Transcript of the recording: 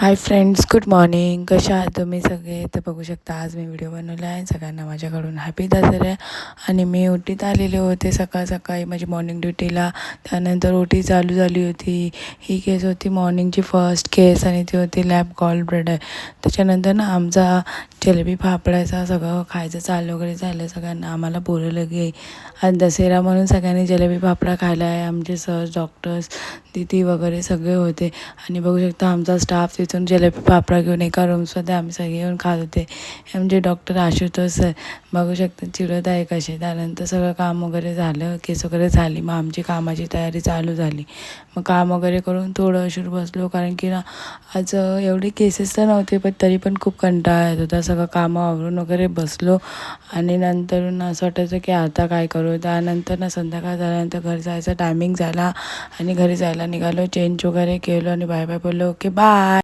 Hi friends, good morning. कशा आहात तुम्ही सगळे? तर बघू शकता आज मी व्हिडिओ बनवला आहे. सगळ्यांना माझ्याकडून हॅपी दसरा. आणि मी ओटीत आलेले होते सकाळी माझी मॉर्निंग ड्युटीला. त्यानंतर ओटी चालू झाली होती. ही केस होती मॉर्निंगची फर्स्ट केस आणि ती होती लॅब गॉल ब्लॅडर. त्याच्यानंतर ना आमचा जिलेबी फाफड्याचा सगळं खायचं चालू वगैरे झालं. सगळ्यांना आम्हाला बोलवलं की आज दसरा म्हणून सगळ्यांनी जिलेबी फाफडा खायला आहे. आमचे सर, डॉक्टर्स, दीदी वगैरे सगळे होते. आणि बघू शकता आमचा स्टाफ तिथून जिलेबी फाफडा घेऊन एका रूम्समध्ये आम्ही सगळे येऊन खात होते. म्हणजे डॉक्टर आशुतोष सर बघू शकता चिडत आहे कसे. त्यानंतर सगळं काम वगैरे झालं, केस वगैरे झाली. मग आमची कामाची तयारी चालू झाली. मग काम वगैरे करून थोडं उशीर बसलो, कारण की ना आज एवढे केसेस तर नव्हते, पण तरी पण खूप कंटाळा येत होता. सगळं कामं आवरून वगैरे बसलो आणि नंतरून असं वाटायचं की आता काय करू. त्यानंतर ना संध्याकाळ झाल्यानंतर घरी जायचा टायमिंग झाला आणि घरी जायला निघालो. चेंज वगैरे केलो आणि बाय बाय बोललो. Okay bye.